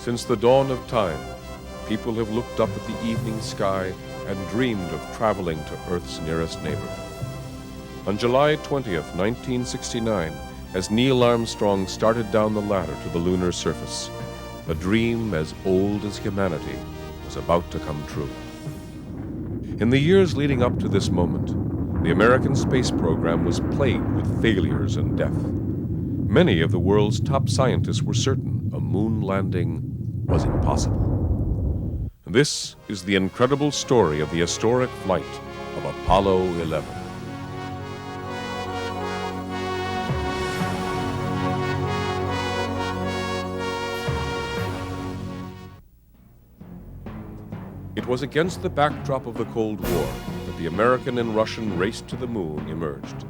Since the dawn of time, people have looked up at the evening sky and dreamed of traveling to Earth's nearest neighbor. On July 20th, 1969, as Neil Armstrong started down the ladder to the lunar surface, a dream as old as humanity was about to come true. In the years leading up to this moment, the American space program was plagued with failures and death. Many of the world's top scientists were certain a moon landing was impossible. This is the incredible story of the historic flight of Apollo 11. It was against the backdrop of the Cold War that the American and Russian race to the moon emerged.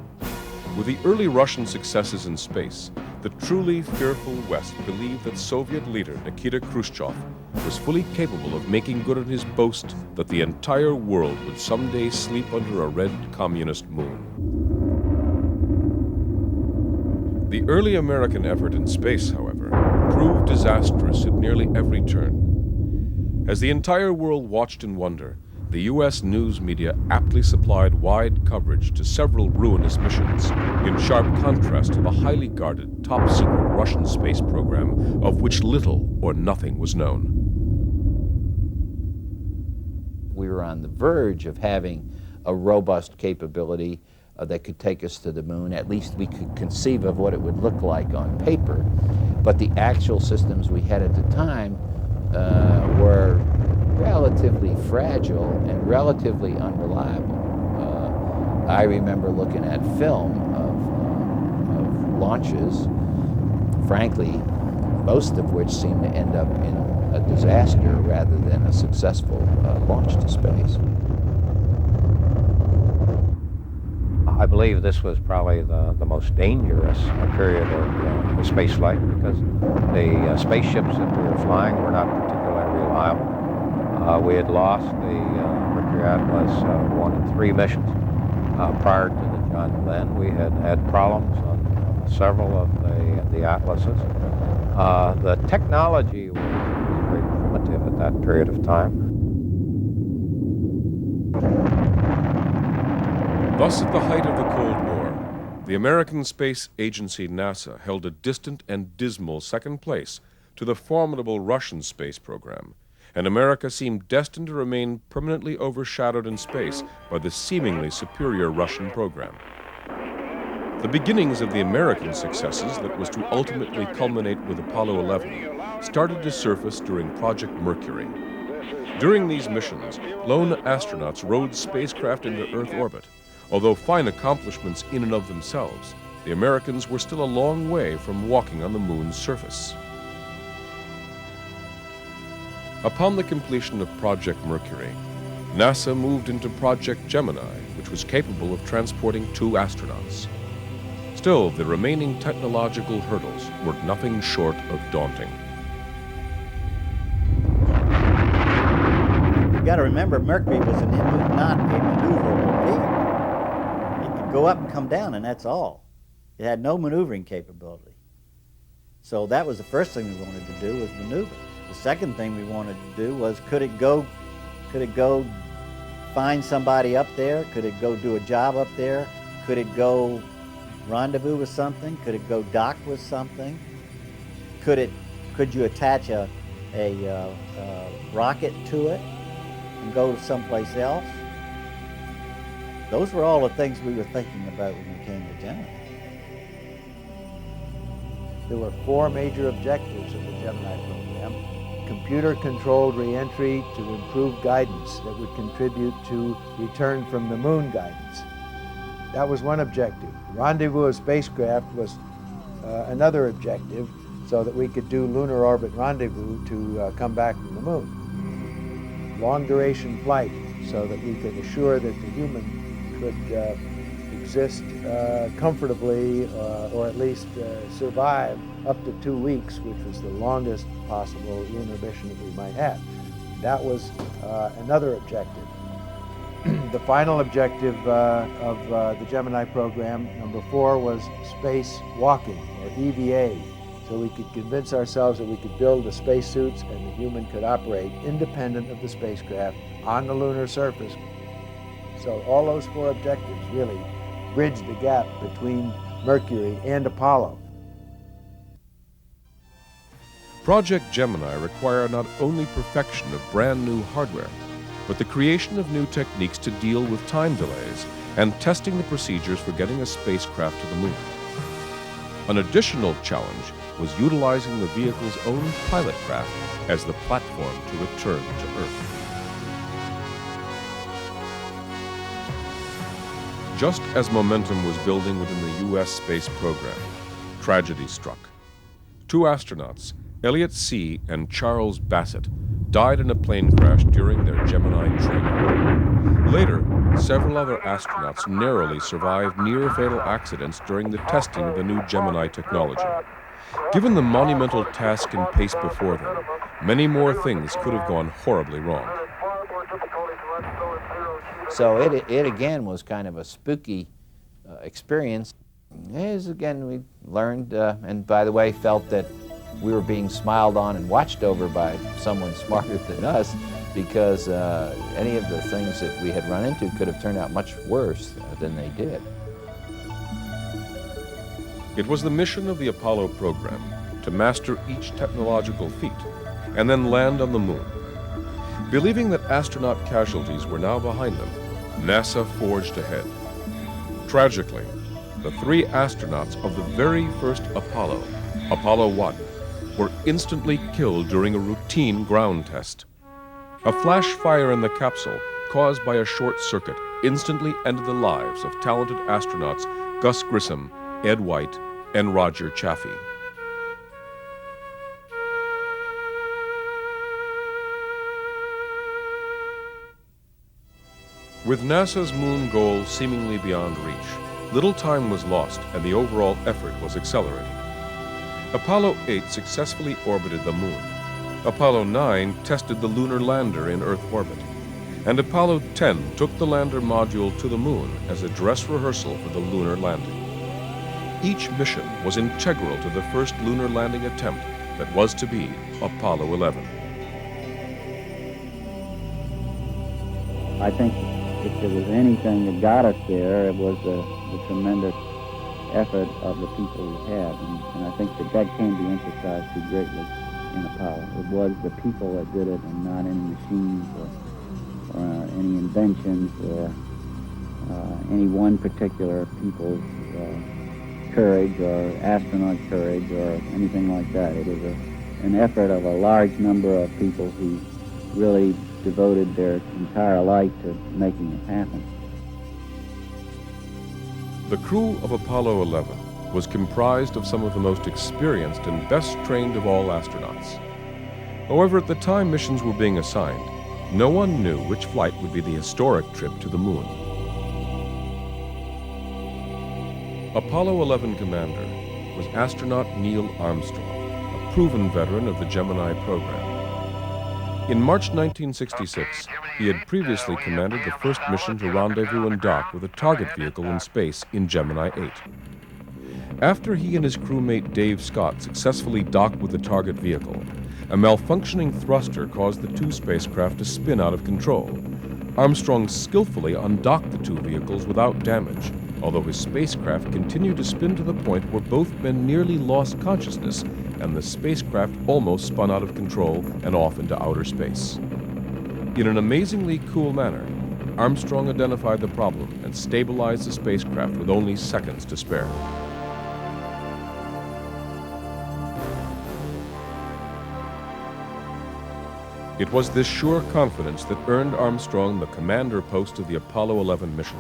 With the early Russian successes in space, the truly fearful West believed that Soviet leader Nikita Khrushchev was fully capable of making good on his boast that the entire world would someday sleep under a red communist moon. The early American effort in space, however, proved disastrous at nearly every turn. As the entire world watched in wonder, the U.S. news media aptly supplied wide coverage to several ruinous missions, in sharp contrast to the highly guarded, top-secret Russian space program, of which little or nothing was known. We were on the verge of having a robust capability that could take us to the moon. At least we could conceive of what it would look like on paper. But the actual systems we had at the time were relatively fragile and relatively unreliable. I remember looking at film of launches, frankly, most of which seemed to end up in a disaster rather than a successful launch to space. I believe this was probably the most dangerous period of the space flight because the spaceships that we were flying were not particularly reliable. We had lost the Mercury Atlas 1 and 3 missions. Prior to the John Glenn, we had had problems on several of the Atlases. The technology was very primitive at that period of time. Thus, at the height of the Cold War, the American Space Agency NASA held a distant and dismal second place to the formidable Russian space program, and America seemed destined to remain permanently overshadowed in space by the seemingly superior Russian program. The beginnings of the American successes that was to ultimately culminate with Apollo 11 started to surface during Project Mercury. During these missions, lone astronauts rode spacecraft into Earth orbit. Although fine accomplishments in and of themselves, the Americans were still a long way from walking on the moon's surface. Upon the completion of Project Mercury, NASA moved into Project Gemini, which was capable of transporting 2 astronauts. Still, the remaining technological hurdles were nothing short of daunting. You got to remember, Mercury was not a maneuverable vehicle. Go up and come down, and that's all. It had no maneuvering capability. So that was the first thing we wanted to do, was maneuver. The second thing we wanted to do was, could it go find somebody up there? Could it go do a job up there? Could it go rendezvous with something? Could it go dock with something? Could you attach a rocket to it and go to someplace else? Those were all the things we were thinking about when we came to Gemini. There were 4 major objectives of the Gemini program. Computer-controlled re-entry to improve guidance that would contribute to return from the moon guidance. That was one objective. Rendezvous of spacecraft was another objective, so that we could do lunar orbit rendezvous to come back from the moon. Long-duration flight, so that we could assure that the human could exist comfortably or at least survive up to 2 weeks, which was the longest possible lunar mission that we might have. That was another objective. The final objective of the Gemini program, number 4, was space walking, or EVA, so we could convince ourselves that we could build the spacesuits and the human could operate independent of the spacecraft on the lunar surface. So all those 4 objectives really bridged the gap between Mercury and Apollo. Project Gemini required not only perfection of brand new hardware, but the creation of new techniques to deal with time delays and testing the procedures for getting a spacecraft to the moon. An additional challenge was utilizing the vehicle's own pilot craft as the platform to return to Earth. Just as momentum was building within the U.S. space program, tragedy struck. 2 astronauts, Elliott C. and Charles Bassett, died in a plane crash during their Gemini training. Later, several other astronauts narrowly survived near-fatal accidents during the testing of the new Gemini technology. Given the monumental task and pace before them, many more things could have gone horribly wrong. So it again was kind of a spooky experience. As again we learned, and by the way, felt that we were being smiled on and watched over by someone smarter than us, because any of the things that we had run into could have turned out much worse than they did. It was the mission of the Apollo program to master each technological feat and then land on the moon. Believing that astronaut casualties were now behind them, NASA forged ahead. Tragically, the 3 astronauts of the very first Apollo, Apollo 1, were instantly killed during a routine ground test. A flash fire in the capsule caused by a short circuit instantly ended the lives of talented astronauts Gus Grissom, Ed White, and Roger Chaffee. With NASA's moon goal seemingly beyond reach, little time was lost and the overall effort was accelerated. Apollo 8 successfully orbited the moon. Apollo 9 tested the lunar lander in Earth orbit. And Apollo 10 took the lander module to the moon as a dress rehearsal for the lunar landing. Each mission was integral to the first lunar landing attempt that was to be Apollo 11. I think if there was anything that got us there, it was the tremendous effort of the people we had. And I think that can't be emphasized too greatly in Apollo. It was the people that did it and not any machines or any inventions or any one particular people's courage or astronaut courage or anything like that. It was an effort of a large number of people who really devoted their entire life to making it happen. The crew of Apollo 11 was comprised of some of the most experienced and best trained of all astronauts. However, at the time missions were being assigned, no one knew which flight would be the historic trip to the moon. Apollo 11 commander was astronaut Neil Armstrong, a proven veteran of the Gemini program. In March 1966, he had previously commanded the first mission to rendezvous and dock with a target vehicle in space in Gemini 8. After he and his crewmate Dave Scott successfully docked with the target vehicle, a malfunctioning thruster caused the 2 spacecraft to spin out of control. Armstrong skillfully undocked the 2 vehicles without damage, although his spacecraft continued to spin to the point where both men nearly lost consciousness and the spacecraft almost spun out of control and off into outer space. In an amazingly cool manner, Armstrong identified the problem and stabilized the spacecraft with only seconds to spare. It was this sure confidence that earned Armstrong the commander post of the Apollo 11 mission.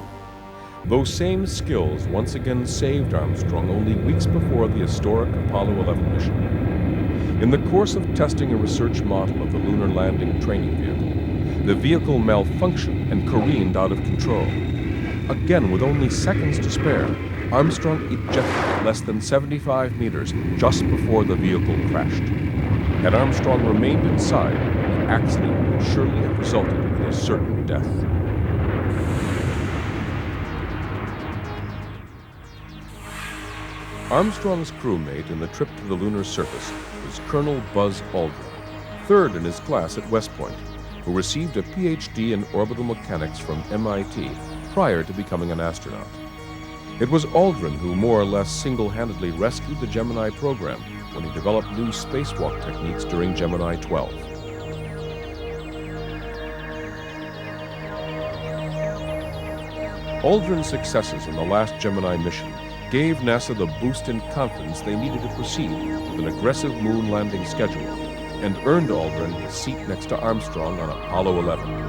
Those same skills once again saved Armstrong only weeks before the historic Apollo 11 mission. In the course of testing a research model of the lunar landing training vehicle, the vehicle malfunctioned and careened out of control. Again, with only seconds to spare, Armstrong ejected less than 75 meters just before the vehicle crashed. Had Armstrong remained inside, the accident would surely have resulted in his certain death. Armstrong's crewmate in the trip to the lunar surface was Colonel Buzz Aldrin, third in his class at West Point, who received a PhD in orbital mechanics from MIT prior to becoming an astronaut. It was Aldrin who more or less single-handedly rescued the Gemini program when he developed new spacewalk techniques during Gemini 12. Aldrin's successes in the last Gemini mission gave NASA the boost in confidence they needed to proceed with an aggressive moon landing schedule and earned Aldrin his seat next to Armstrong on Apollo 11.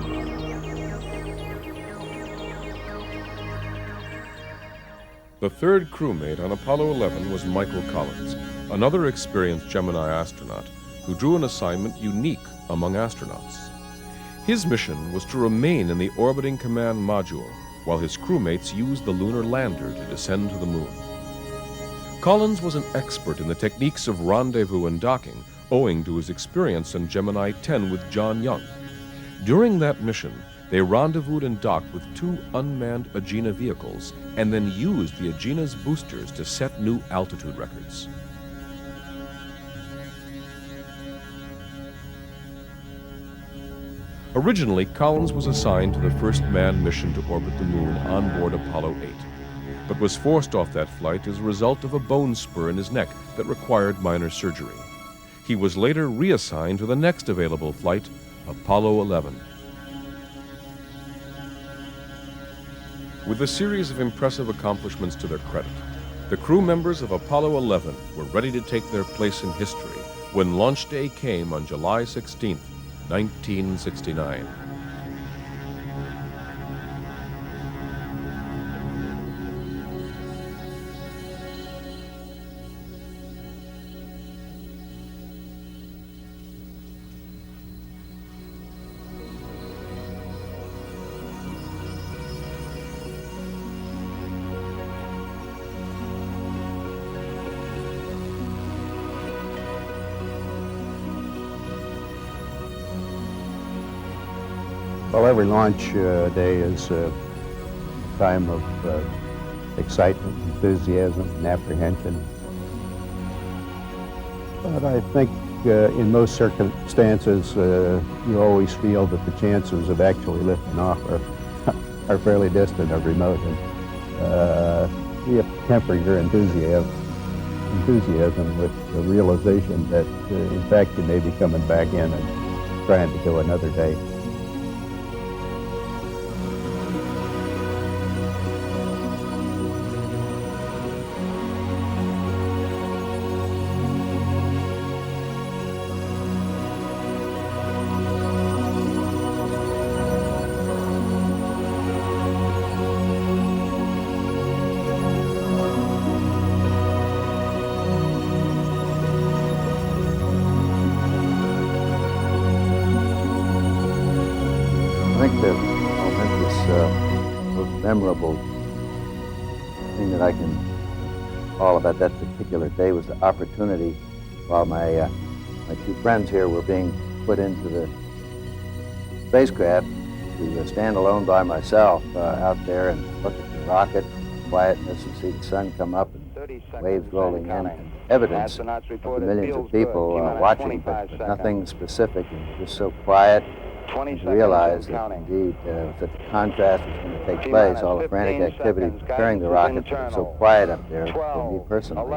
The third crewmate on Apollo 11 was Michael Collins, another experienced Gemini astronaut who drew an assignment unique among astronauts. His mission was to remain in the orbiting command module while his crewmates used the lunar lander to descend to the moon. Collins was an expert in the techniques of rendezvous and docking, owing to his experience on Gemini 10 with John Young. During that mission, they rendezvoused and docked with two unmanned Agena vehicles and then used the Agena's boosters to set new altitude records. Originally, Collins was assigned to the first manned mission to orbit the moon on board Apollo 8, but was forced off that flight as a result of a bone spur in his neck that required minor surgery. He was later reassigned to the next available flight, Apollo 11. With a series of impressive accomplishments to their credit, the crew members of Apollo 11 were ready to take their place in history when launch day came on July 16, 1969. Well, every launch day is a time of excitement, enthusiasm, and apprehension. But I think in most circumstances, you always feel that the chances of actually lifting off are fairly distant or remote. And you have to temper your enthusiasm with the realization that, in fact, you may be coming back in and trying to go another day. I think the most memorable thing that I can recall about that particular day was the opportunity while my two friends here were being put into the spacecraft to stand alone by myself out there and look at the rocket, quietness, and see the sun come up and waves rolling in, and evidence of the millions of people watching, but nothing specific, and just so quiet. And to realize that indeed that the contrast was going to take place, all the frantic activity preparing the rocket, but it was so quiet up there for me personally.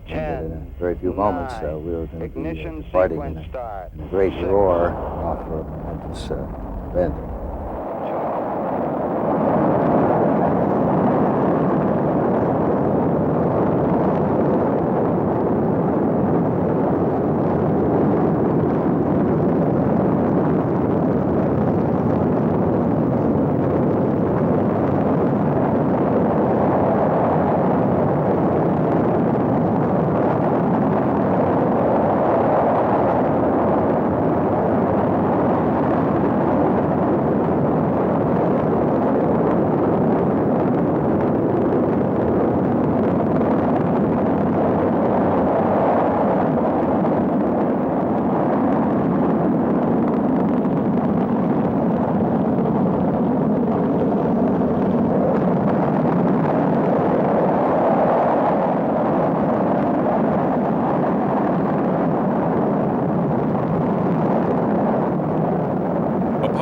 And in a very few moments, we were going to be departing in a great roar off for a momentous event.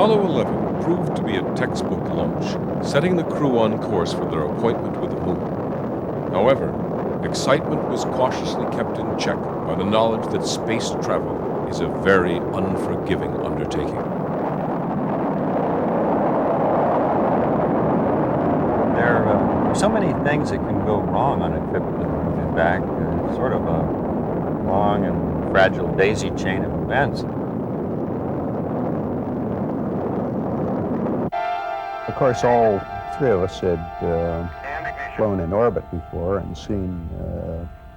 Apollo 11 proved to be a textbook launch, setting the crew on course for their appointment with the moon. However, excitement was cautiously kept in check by the knowledge that space travel is a very unforgiving undertaking. There are so many things that can go wrong on a trip to the moon and back. It's sort of a long and fragile daisy chain of events. Of course, all three of us had flown in orbit before and seen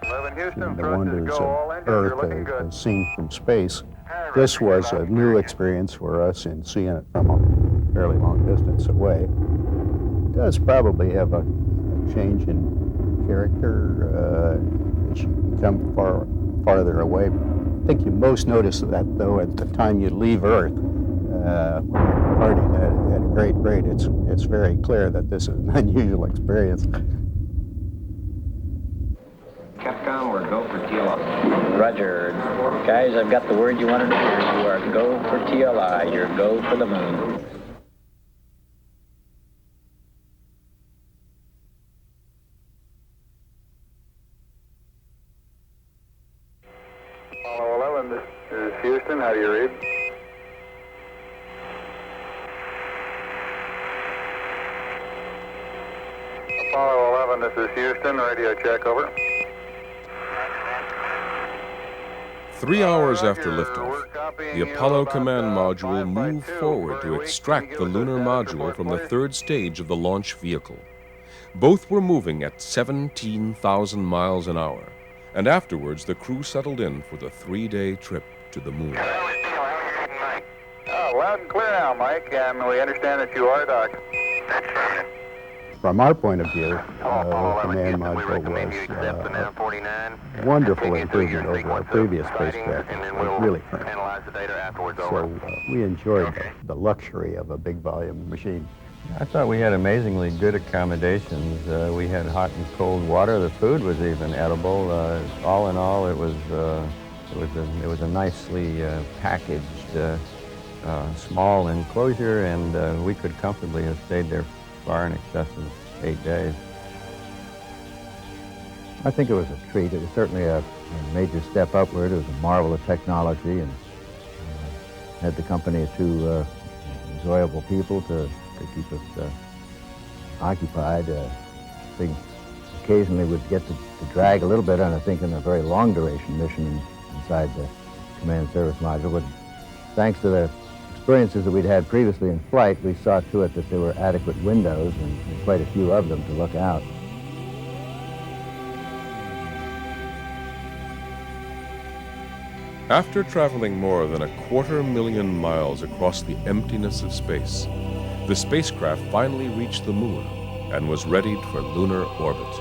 the wonders of Earth as seen from space. This was a new experience for us in seeing it from a fairly long distance away. It does probably have a change in character as you become farther away. I think you most notice that, though, at the time you leave Earth. Departing at a great rate, it's very clear that this is an unusual experience. Capcom, we're go for TLI. Roger. Guys, I've got the word you wanted to hear. You are go for TLI. You're go for the moon. Apollo 11, this is Houston. How do you read? Apollo 11, this is Houston. Radio check, over. 3 hours after liftoff, the Apollo command module moved forward to extract the lunar module from the third stage of the launch vehicle. Both were moving at 17,000 miles an hour, and afterwards the crew settled in for the 3-day trip to the moon. Oh, loud and clear now, Mike, and we understand that you are Doc. From our point of view, the command module was a wonderful improvement over our previous spacecraft. It was really firm. So we enjoyed the luxury of a big volume machine. I thought we had amazingly good accommodations. We had hot and cold water. The food was even edible. All in all, it was a nicely packaged small enclosure, and we could comfortably have stayed there far in excess of 8 days. I think it was a treat. It was certainly a major step upward. It was a marvel of technology, and had the company of two enjoyable people to keep us occupied. I think occasionally we'd get to drag a little bit on, I think, in a very long duration mission inside the command service module. But thanks to the experiences that we'd had previously in flight, we saw to it that there were adequate windows, and quite a few of them, to look out. After traveling more than 250,000 miles across the emptiness of space, the spacecraft finally reached the moon and was readied for lunar orbit.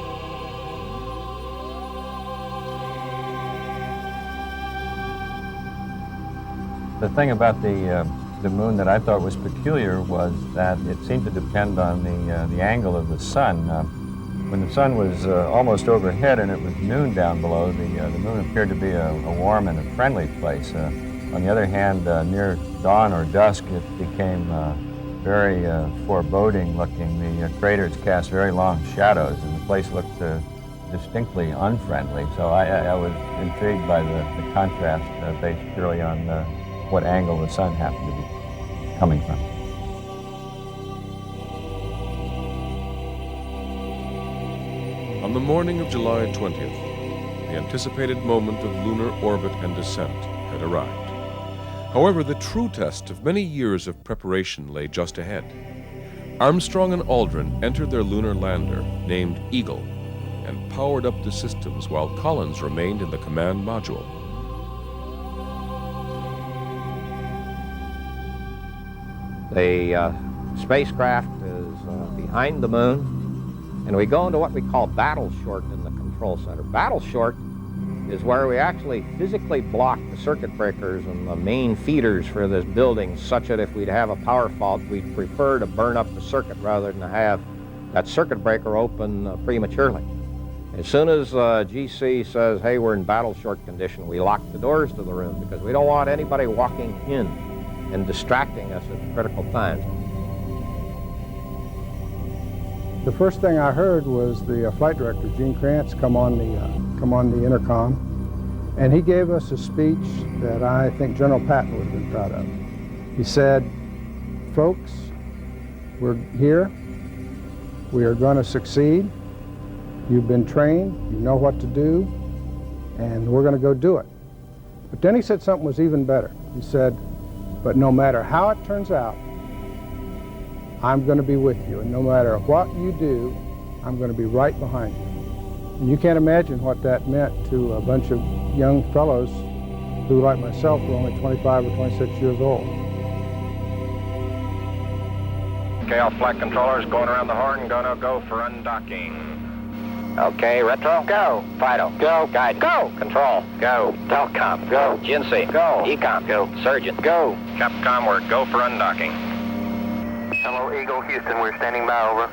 The thing about the moon that I thought was peculiar was that it seemed to depend on the angle of the sun. When the sun was almost overhead and it was noon down below, the moon appeared to be a warm and a friendly place. On the other hand, near dawn or dusk, it became very foreboding looking. The craters cast very long shadows, and the place looked distinctly unfriendly. So I was intrigued by the contrast based purely on what angle the sun happened to be coming from. On the morning of July 20th, the anticipated moment of lunar orbit and descent had arrived. However, the true test of many years of preparation lay just ahead. Armstrong and Aldrin entered their lunar lander, named Eagle, and powered up the systems while Collins remained in the command module. The spacecraft is behind the moon, and we go into what we call battle short in the control center. Battle short is where we actually physically block the circuit breakers and the main feeders for this building, such that if we'd have a power fault, we'd prefer to burn up the circuit rather than have that circuit breaker open prematurely. As soon as GC says, hey, we're in battle short condition, we lock the doors to the room because we don't want anybody walking in and distracting us at critical times. The first thing I heard was the flight director, Gene Kranz, come on the intercom, and he gave us a speech that I think General Patton would have been proud of. He said, "Folks, we're here. We are going to succeed. You've been trained. You know what to do, and we're going to go do it." But then he said something was even better. He said, "But no matter how it turns out, I'm going to be with you, and no matter what you do, I'm going to be right behind you." And you can't imagine what that meant to a bunch of young fellows who, like myself, were only 25 or 26 years old. Okay, all flight controllers going around the horn, gonna go for undocking. Okay, retro, go. Fido, go. Guide, go. Control, go. Telcom, go. GNC, go. Ecom, go. Surgeon, go. Capcom, we're go for undocking. Hello, Eagle, Houston, we're standing by, over.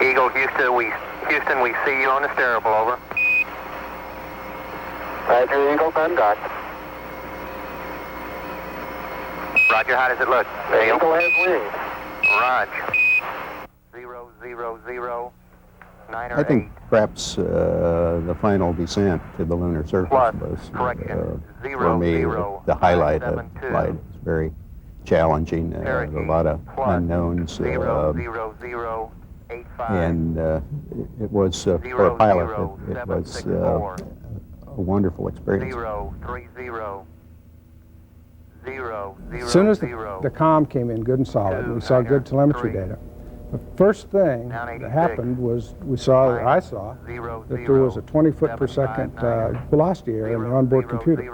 Eagle, Houston, we see you on the steerable, over. Roger, Eagle, undock. Roger, how does it look? Eagle has wings. Roger. 000 9 or I think 8. perhaps the final descent to the lunar surface Plus, was, correction, for me, the highlight of the flight. It was very challenging, a lot of unknowns, 00085. and it was, for a pilot, it was a wonderful experience. 030 As soon as the comm came in good and solid, we saw good telemetry data. The first thing that happened was I saw that there was a 20 foot per second velocity error in the onboard computer.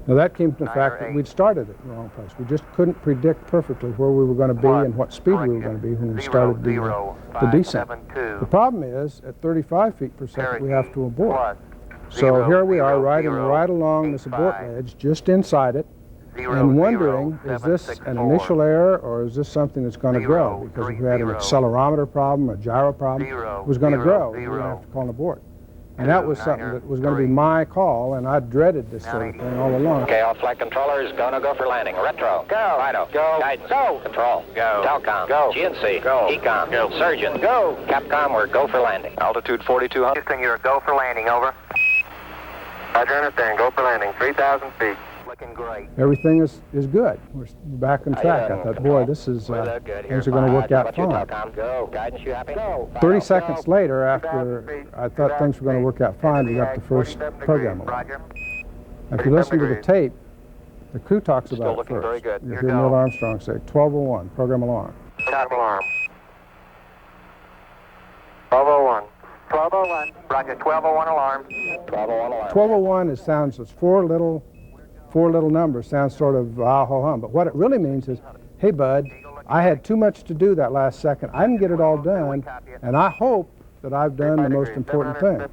Now that came from the fact that we'd started at the wrong place. We just couldn't predict perfectly where we were going to be and what speed we were going to be when we started the descent. The problem is, at 35 feet per second, we have to abort. So here we are riding right along this abort ledge, just inside it, and wondering, is this an initial error or is this something that's going to grow? Because if we had an accelerometer problem, a gyro problem, it was going to grow. We were going to have to call an abort. And that was something that was going to be my call, and I dreaded this sort of thing all along. Okay, all flight controllers, gonna go for landing. Retro, go. Fido, go. Guidance, go. Control, go. Telcom, go. GNC, go. Ecom, go. Surgeon, go. Capcom, we're go for landing. Altitude 4200. Houston, you're a go for landing, over. Roger, understand, go for landing, 3,000 feet. Looking great. Everything is good. We're back on track. I thought, boy, this is, things are going to work out fine. Go. Guidance, you happy? Go. 30 seconds later, after I thought things were going to work out fine, we got the first program alarm. If you listen to the tape, the crew talks about it first. You hear Neil Armstrong say, 1201, program alarm. Program alarm. 1201. 1201. Roger, 1201 alarm. 1201 alarm. 1201, it sounds, it's four little numbers, sounds sort of ah-ho-hum, but what it really means is, hey bud, I had too much to do that last second. I didn't get it all done, and I hope that I've done the most important things.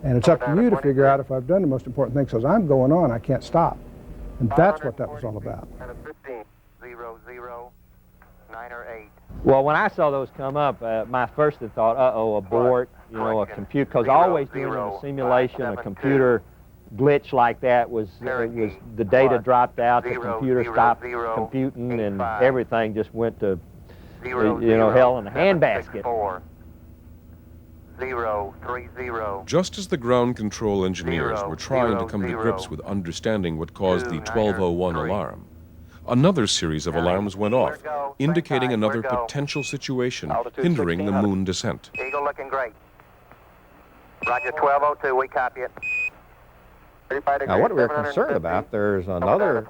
And it's up to you to figure out if I've done the most important things, because I'm going on, I can't stop. And that's what that was all about. 0, 9 or 8. Well, when I saw those come up, my first thought, uh-oh, abort, you know, a computer, because always doing a simulation, a computer glitch like that was the data dropped out, the computer stopped computing, and everything just went to, you know, hell in a handbasket. 030. Just as the ground control engineers were trying to come to grips with understanding what caused the 1201 alarm, another series of alarms went off, indicating another potential situation hindering the moon descent. Eagle looking great. Roger, 1202, we copy it. Now, what we were concerned about, there's another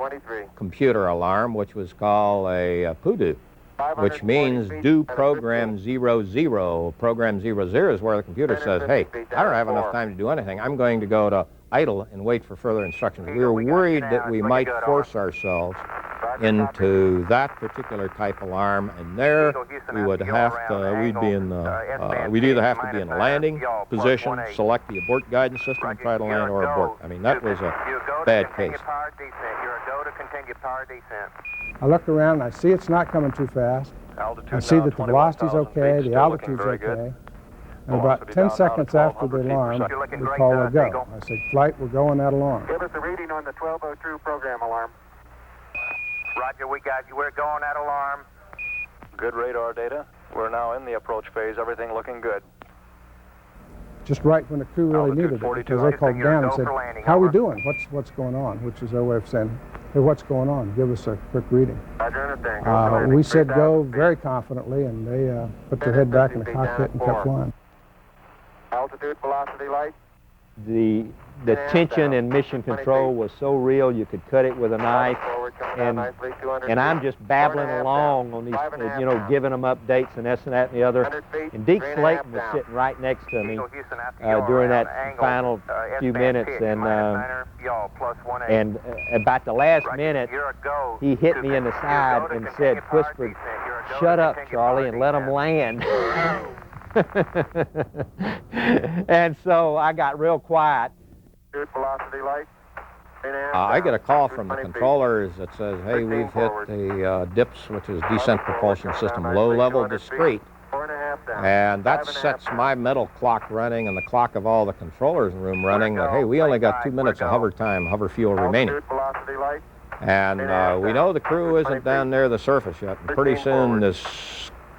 computer alarm, which was called a PUDU, which means do program 00. Program 00 is where the computer says, hey, I don't have enough time to do anything. I'm going to go to idle and wait for further instructions. We were worried that we might force ourselves into that particular type alarm, and there we would have to, we'd either have to be in a landing position, select the abort guidance system and try to land, or abort. I mean, that was a bad case. I look around and I see it's not coming too fast. I see that the velocity's okay, the altitude's okay. And about 10 seconds after the alarm, we call a go. I said, flight, we're going that alarm. Give us a reading on the 1202 program alarm. Roger, we got you. We're going at alarm. Good radar data. We're now in the approach phase. Everything looking good. Just right when the crew really needed it, because they called down and said, how are we doing? What's going on? Which is their way of saying, hey, what's going on? Give us a quick reading. We said go very confidently, and they put their head back in the cockpit and kept flying. Altitude, velocity, light. The tension in mission control was so real you could cut it with a knife, and I'm just babbling along on these, you know, giving them updates and this and that and the other. And Deke Slayton was sitting right next to me during that final few minutes, and about the last minute, he hit me in the side and said, whispered, "Shut up, Charlie, and let them land." And so I got real quiet. Velocity light. I get a call from the controllers that says, hey, we've hit the DIPS, which is Descent Propulsion System, low level discrete. And that sets my mental clock running and the clock of all the controllers in the room running that, hey, we only got 2 minutes of hover time, hover fuel remaining. And we know the crew isn't down near the surface yet. And pretty soon this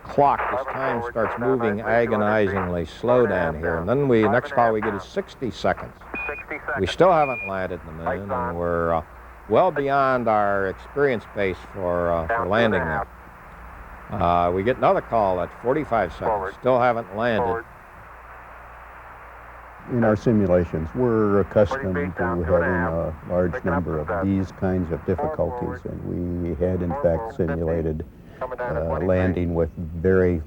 clock, this time starts moving agonizingly slow down here. And then next call we get is 60 seconds. We still haven't landed the moon, and we're well beyond our experience base for landing there. We get another call at 45 seconds, still haven't landed. In our simulations, we're accustomed to having a large number of these kinds of difficulties, and we had in fact simulated landing with very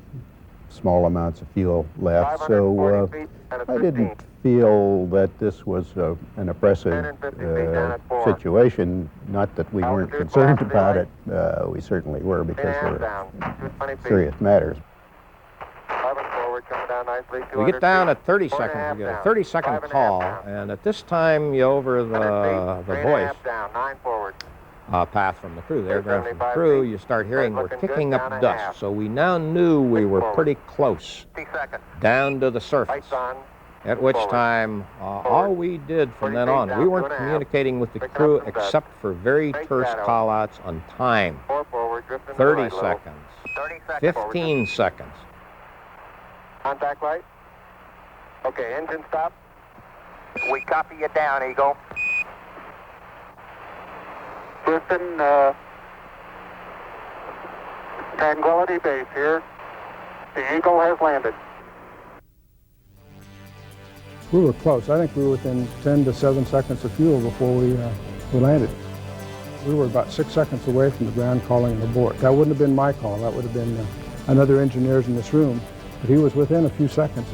small amounts of fuel left, so I didn't feel that this was an oppressive situation. Not that we weren't concerned about it. We certainly were, because they're serious matters. We get down at 30 seconds. We get a 30-second call, and at this time, over the voice path from the crew, the airground from the crew, you start hearing we're kicking up dust. So we now knew we were pretty close down to the surface. At which time, all we did from then on, we weren't communicating with the crew except for very terse call-outs on time. 30 seconds, 15 seconds. Contact light. Okay, engine stop. We copy you down, Eagle. Houston, Tranquility Base here. The Eagle has landed. We were close. I think we were within 10 to 7 seconds of fuel before we landed. We were about 6 seconds away from the ground calling an abort. That wouldn't have been my call. That would have been another engineer's in this room. But he was within a few seconds.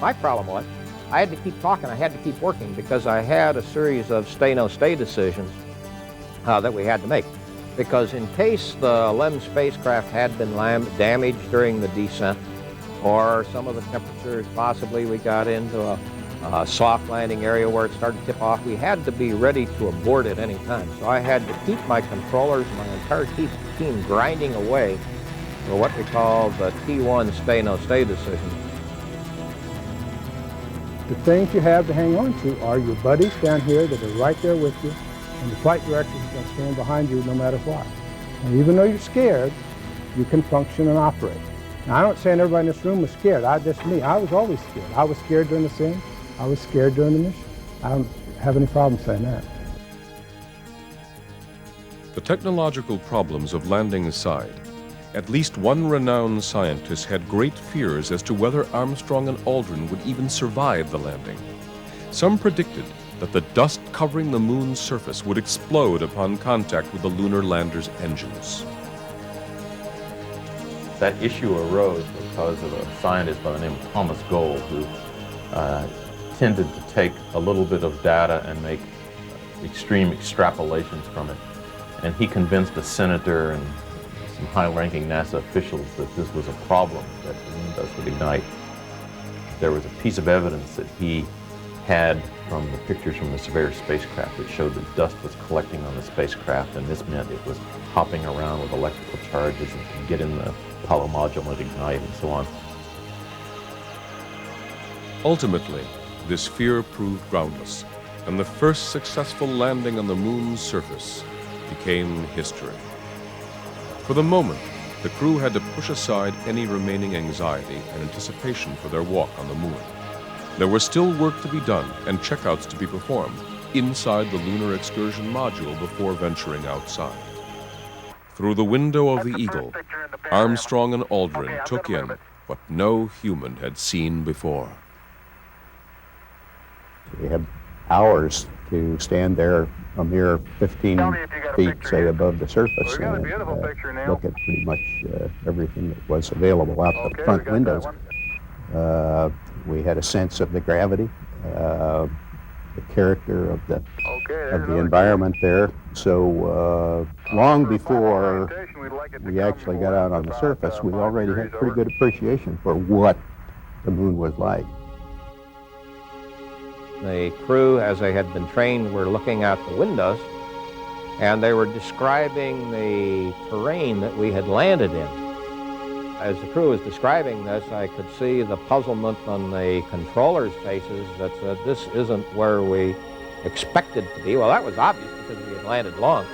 My problem was, I had to keep talking, I had to keep working, because I had a series of stay-no-stay decisions that we had to make. Because in case the LEM spacecraft had been damaged during the descent, or some of the temperatures, possibly we got into a soft landing area where it started to tip off, we had to be ready to abort at any time. So I had to keep my controllers, my entire team grinding away for what we call the T1 stay-no-stay decision. The things you have to hang on to are your buddies down here that are right there with you, and the flight director is going to stand behind you no matter what. And even though you're scared, you can function and operate. Now, I'm not saying everybody in this room was scared. Just me. I was always scared. I was scared during the sim. I was scared during the mission. I don't have any problem saying that. The technological problems of landing aside, at least one renowned scientist had great fears as to whether Armstrong and Aldrin would even survive the landing. Some predicted that the dust covering the moon's surface would explode upon contact with the lunar lander's engines. That issue arose because of a scientist by the name of Thomas Gold, who tended to take a little bit of data and make extreme extrapolations from it. And he convinced a senator and some high-ranking NASA officials that this was a problem, that the moon dust would ignite. There was a piece of evidence that he had from the pictures from the Surveyor spacecraft that showed that dust was collecting on the spacecraft, and this meant it was hopping around with electrical charges and could get in the Apollo module and ignite and so on. Ultimately, this fear proved groundless, and the first successful landing on the moon's surface became history. For the moment, the crew had to push aside any remaining anxiety and anticipation for their walk on the moon. There was still work to be done and checkouts to be performed inside the lunar excursion module before venturing outside. Through the window of the Eagle, Armstrong and Aldrin took in what no human had seen before. We had hours to stand there a mere 15 feet, say, above the surface and look at pretty much everything that was available out the front windows. We had a sense of the gravity, the character of the environment there. So long before we actually got out on the surface, we already had pretty good appreciation for what the moon was like. The crew, as they had been trained, were looking out the windows, and they were describing the terrain that we had landed in. As the crew was describing this, I could see the puzzlement on the controllers' faces that said, this isn't where we expected to be. Well, that was obvious because we had landed long.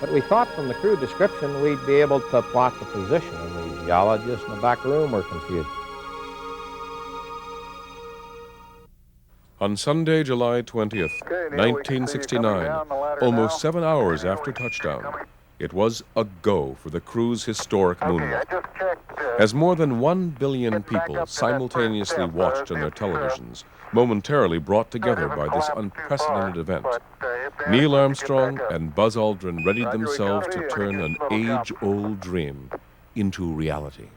But we thought from the crew description we'd be able to plot the position, and the geologists in the back room were confused. On Sunday, July 20th, 1969, almost 7 hours after touchdown, it was a go for the crew's historic moonwalk. As more than 1 billion people simultaneously watched on their televisions, momentarily brought together by this unprecedented event, Neil Armstrong and Buzz Aldrin readied themselves to turn an age-old dream into reality.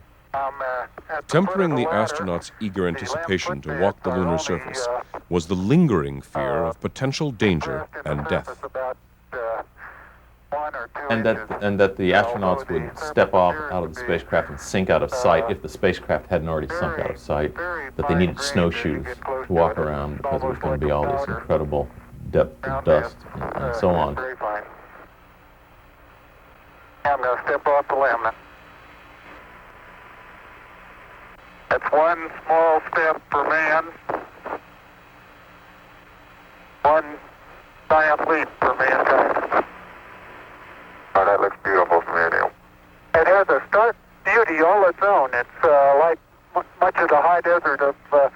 Tempering the astronauts' eager anticipation to walk the lunar surface was the lingering fear of potential danger and death. And that the astronauts would step off out of the spacecraft and sink out of sight if the spacecraft hadn't already sunk out of sight, that they needed snowshoes to walk around because there was going to be all this incredible depth of dust and so on. I'm going to step off the limb. That's one small step for man, one giant leap for mankind. Oh, that looks beautiful from here, Neil. It has a stark beauty all its own. It's like much of the high desert of the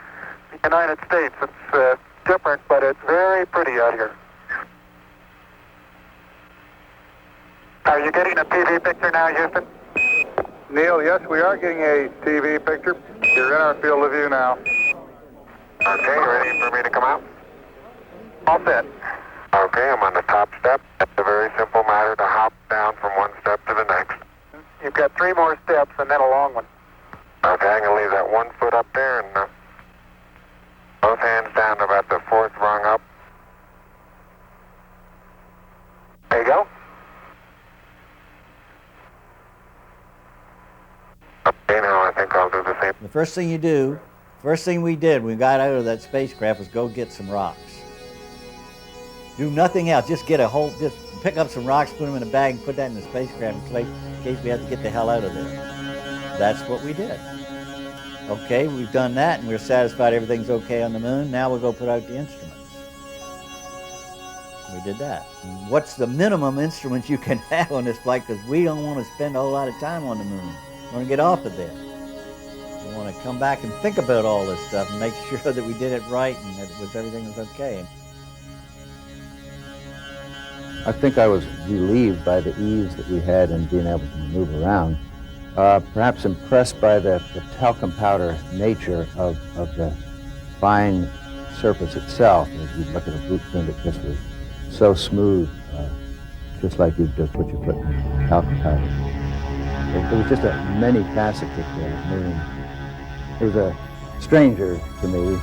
United States. It's different, but it's very pretty out here. Are you getting a TV picture now, Houston? Neil, yes, we are getting a TV picture. You're in our field of view now. Okay, ready for me to come out? All set. Okay, I'm on the top step. It's a very simple matter to hop down from one step to the next. You've got 3 more steps and then a long one. Okay, I'm going to leave that 1 foot up there and both hands down to about the 4th rung up. There you go. Okay, now I think I'll do the same. The first thing you do, first thing we did when we got out of that spacecraft was go get some rocks. Do nothing else, just pick up some rocks, put them in a bag and put that in the spacecraft in case we have to get the hell out of there. That's what we did. Okay, we've done that and we're satisfied everything's okay on the moon. Now we'll go put out the instruments. We did that. What's the minimum instruments you can have on this flight? Because we don't want to spend a whole lot of time on the moon. We want to get off of there. We want to come back and think about all this stuff and make sure that we did it right and that everything was okay. I think I was relieved by the ease that we had in being able to maneuver around. Perhaps impressed by the talcum powder nature of the fine surface itself. As you look at a blueprint, it just was so smooth, just like you'd just put your foot in talcum powder. It was just a many-faceted moon. It was a stranger to me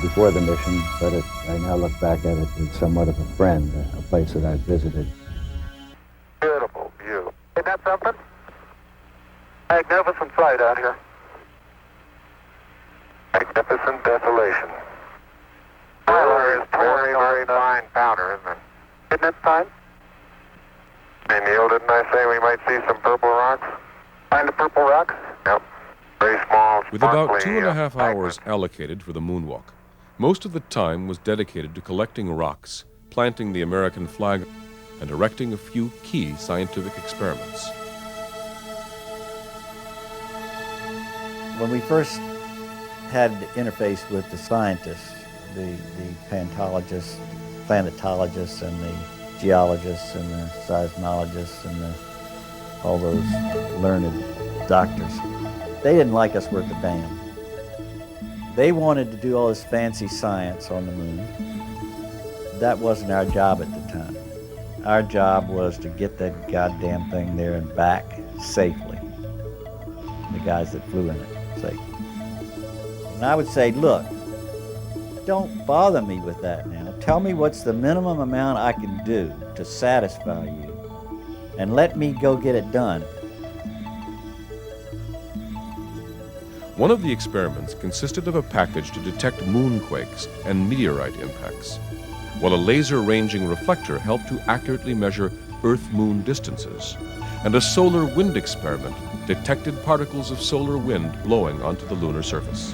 before the mission, but I now look back at it as somewhat of a friend, a place that I've visited. Beautiful view. Isn't that something? Magnificent sight out here. Magnificent desolation. Powder is very, very fine powder, isn't it? Isn't it fine? Hey, Neil, didn't I say we might see some purple rocks? Find the purple rocks? Yep. Very small, With about sparkly, 2.5 hours allocated for the moonwalk, most of the time was dedicated to collecting rocks, planting the American flag, and erecting a few key scientific experiments. When we first had to interface with the scientists, the paleontologists, planetologists, and the geologists, and the seismologists, and all those learned doctors, they didn't like us worth a damn. They wanted to do all this fancy science on the moon. That wasn't our job at the time. Our job was to get that goddamn thing there and back safely. The guys that flew in it safely. And I would say, look, don't bother me with that now. Tell me what's the minimum amount I can do to satisfy you, and let me go get it done. One of the experiments consisted of a package to detect moonquakes and meteorite impacts, while a laser-ranging reflector helped to accurately measure Earth-Moon distances, and a solar wind experiment detected particles of solar wind blowing onto the lunar surface.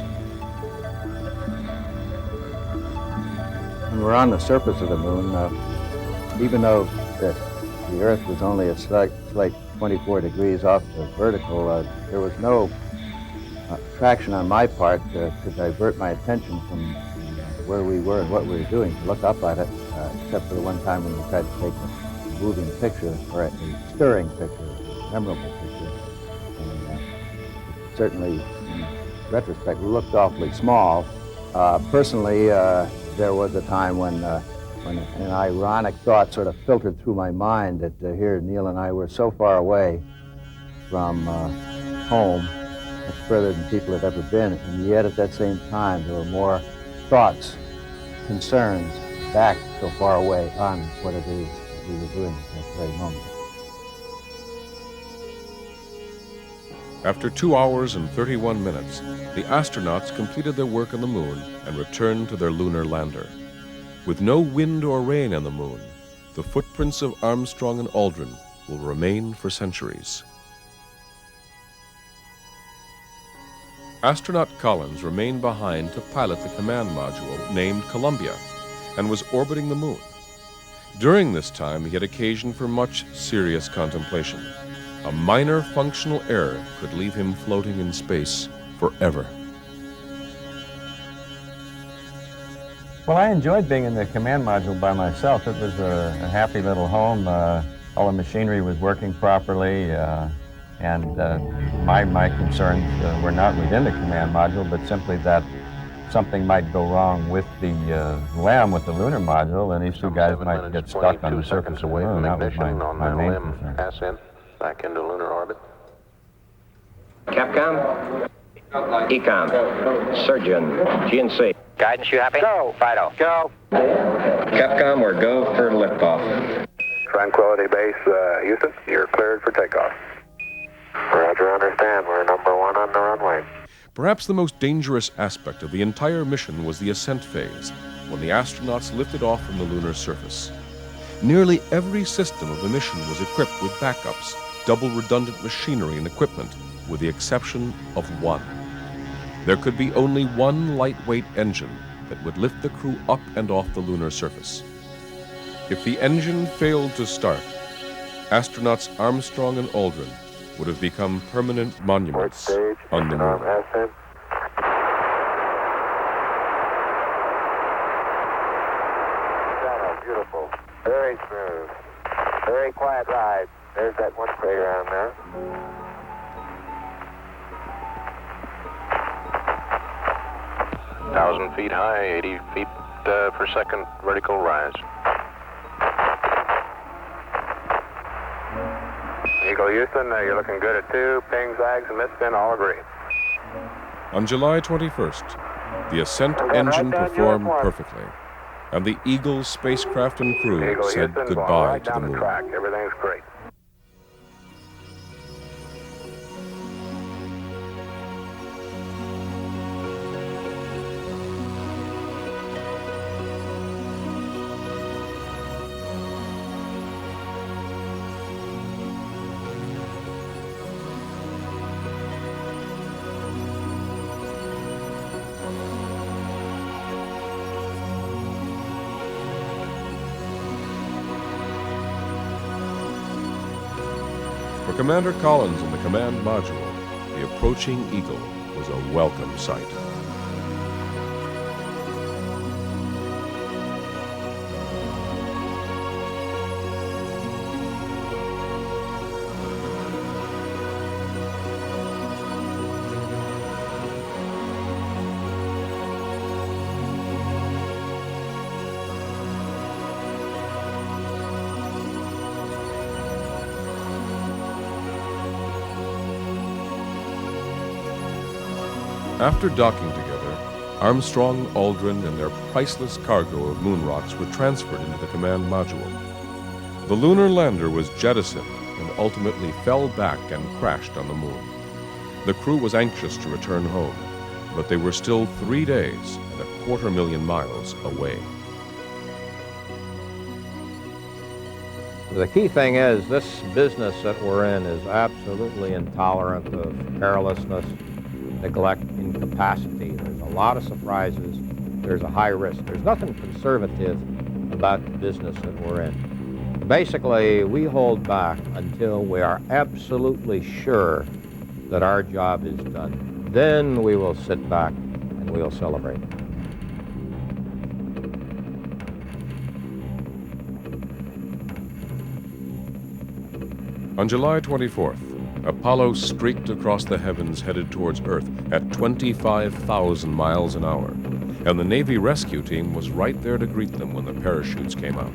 When we're on the surface of the moon, even though the Earth was only a slight 24 degrees off the vertical, there was no traction on my part to divert my attention from where we were and what we were doing, to look up at it, except for the one time when we tried to take a moving picture, or a stirring picture, a memorable picture. And certainly, in retrospect, we looked awfully small. Personally, there was a time when an ironic thought sort of filtered through my mind that here Neil and I were so far away from home, much further than people had ever been, and yet at that same time there were more thoughts, concerns back so far away on what it is we were doing at that very moment. After 2 hours and 31 minutes, the astronauts completed their work on the moon and returned to their lunar lander. With no wind or rain on the moon, the footprints of Armstrong and Aldrin will remain for centuries. Astronaut Collins remained behind to pilot the command module named Columbia and was orbiting the moon. During this time, he had occasion for much serious contemplation. A minor functional error could leave him floating in space forever. Well, I enjoyed being in the command module by myself. It was a happy little home. All the machinery was working properly, and my concerns were not within the command module, but simply that something might go wrong with the LEM, with the lunar module, and these two guys might get stuck on the surface of the moon. That was my main concern. Pass in, back into lunar orbit. Capcom? Ecom? Surgeon? GNC? Guidance, you happy? Go! Fido. Go! Capcom, we're go for liftoff. Tranquility Base, Houston, you're cleared for takeoff. Roger, understand. We're number 1 on the runway. Perhaps the most dangerous aspect of the entire mission was the ascent phase, when the astronauts lifted off from the lunar surface. Nearly every system of the mission was equipped with backups, double redundant machinery and equipment, with the exception of one. There could be only one lightweight engine that would lift the crew up and off the lunar surface. If the engine failed to start, astronauts Armstrong and Aldrin would have become permanent monuments on the moon. Beautiful. Very smooth. Very quiet ride. There's that one crater on there. Thousand feet high, 80 feet per second vertical rise. Eagle Houston, you're looking good at 2. Ping, zags, and misspin all agree. On July 21st, the ascent engine performed perfectly, and the Eagle spacecraft and crew Eagle said Houston, goodbye going right to the down moon. track. Everything's great. For Commander Collins and the command module, the approaching Eagle was a welcome sight. After docking together, Armstrong, Aldrin, and their priceless cargo of moon rocks were transferred into the command module. The lunar lander was jettisoned and ultimately fell back and crashed on the moon. The crew was anxious to return home, but they were still 3 days and 250,000 miles away. The key thing is this business that we're in is absolutely intolerant of carelessness, neglect, incapacity. There's a lot of surprises. There's a high risk. There's nothing conservative about the business that we're in. Basically, we hold back until we are absolutely sure that our job is done. Then we will sit back and we'll celebrate. On July 24th, Apollo streaked across the heavens headed towards Earth at 25,000 miles an hour, and the Navy rescue team was right there to greet them when the parachutes came out.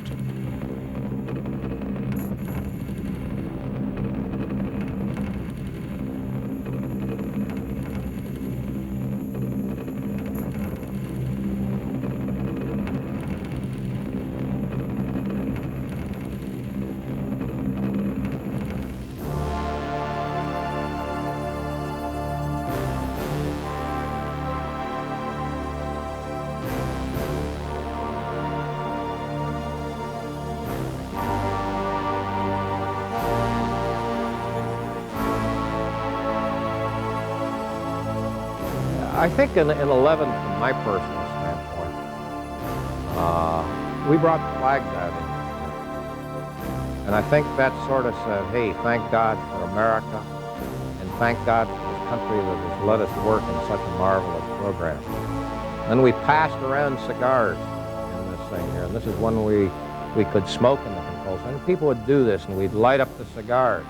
I think in 11, from my personal standpoint, we brought the flag diving. And I think that sort of said, hey, thank God for America, and thank God for this country that has let us work in such a marvelous program. And we passed around cigars in this thing here, and this is one we could smoke in the control center. People would do this, and we'd light up the cigars.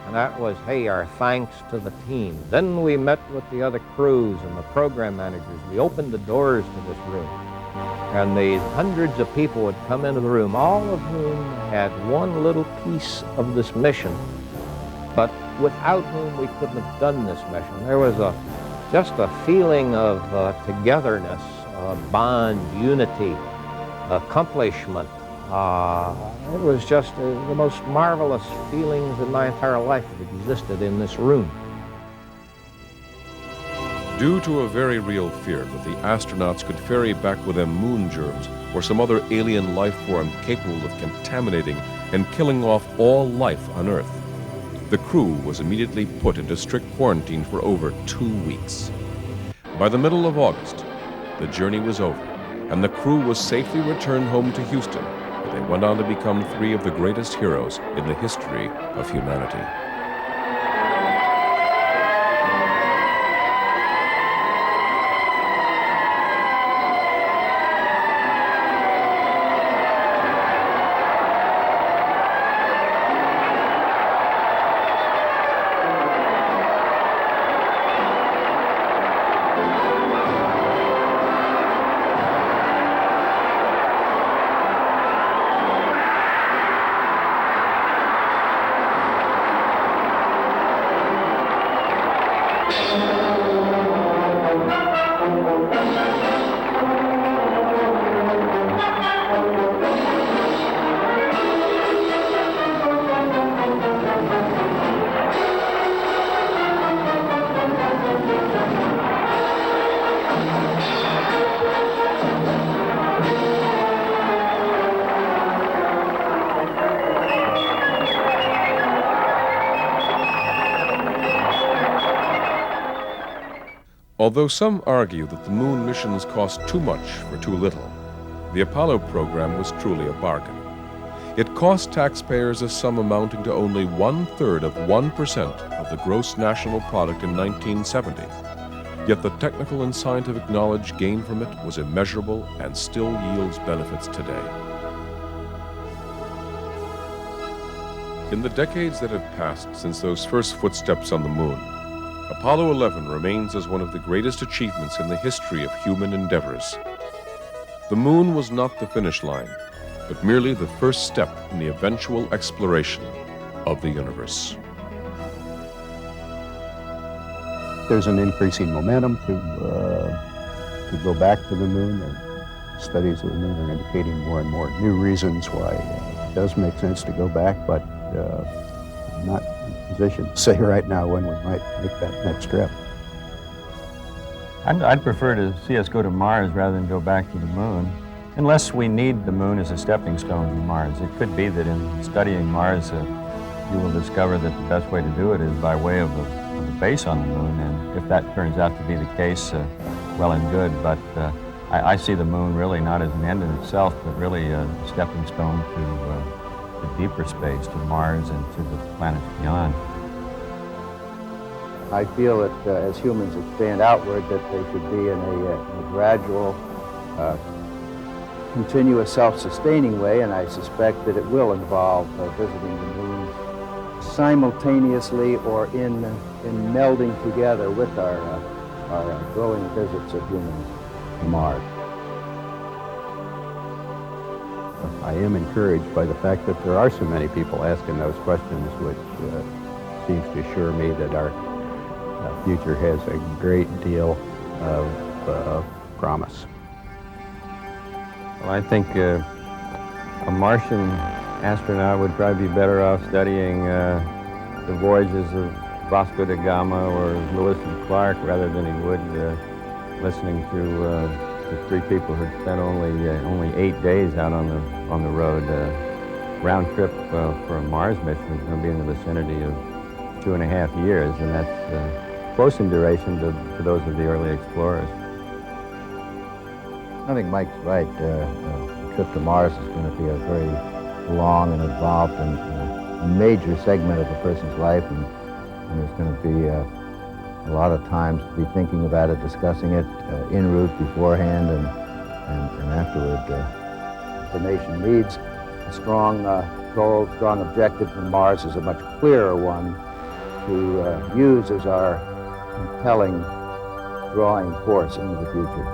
And that was, hey, our thanks to the team. Then we met with the other crews and the program managers. We opened the doors to this room. And these hundreds of people would come into the room, all of whom had one little piece of this mission, but without whom we couldn't have done this mission. There was just a feeling of togetherness, bond, unity, accomplishment. It was just the most marvelous feelings in my entire life that existed in this room. Due to a very real fear that the astronauts could ferry back with them moon germs or some other alien life form capable of contaminating and killing off all life on Earth, the crew was immediately put into strict quarantine for over 2 weeks. By the middle of August, the journey was over, and the crew was safely returned home to Houston, where they went on to become 3 of the greatest heroes in the history of humanity. Although some argue that the moon missions cost too much for too little, the Apollo program was truly a bargain. It cost taxpayers a sum amounting to only 1/3 of 1% of the gross national product in 1970. Yet the technical and scientific knowledge gained from it was immeasurable and still yields benefits today. In the decades that have passed since those first footsteps on the moon, Apollo 11 remains as one of the greatest achievements in the history of human endeavors. The moon was not the finish line, but merely the first step in the eventual exploration of the universe. There's an increasing momentum to go back to the moon, and studies of the moon are indicating more and more new reasons why it does make sense to go back, but I'm not in a position to say right now when we might make that next trip. I'd prefer to see us go to Mars rather than go back to the moon, unless we need the moon as a stepping stone to Mars. It could be that in studying Mars, you will discover that the best way to do it is by way of a base on the moon, and if that turns out to be the case, well and good, but I see the moon really not as an end in itself, but really a stepping stone to deeper space, to Mars and to the planets beyond. I feel that as humans expand outward, that they should be in a gradual, continuous self-sustaining way, and I suspect that it will involve visiting the moon simultaneously or in melding together with our growing visits of humans to Mars. I am encouraged by the fact that there are so many people asking those questions, which seems to assure me that our future has a great deal of promise. Well, I think a Martian astronaut would probably be better off studying the voyages of Vasco da Gama or Lewis and Clark rather than he would listening to the three people who spent only 8 days out on the road. Round trip for a Mars mission is going to be in the vicinity of 2.5 years, and that's close in duration to those of the early explorers. I think Mike's right. The trip to Mars is going to be a very long and involved and major segment of a person's life, and there's going to be a lot of times to be thinking about it, discussing it en route beforehand and afterward. The nation needs a strong goal, strong objective, and Mars is a much clearer one to use as our compelling drawing force into the future.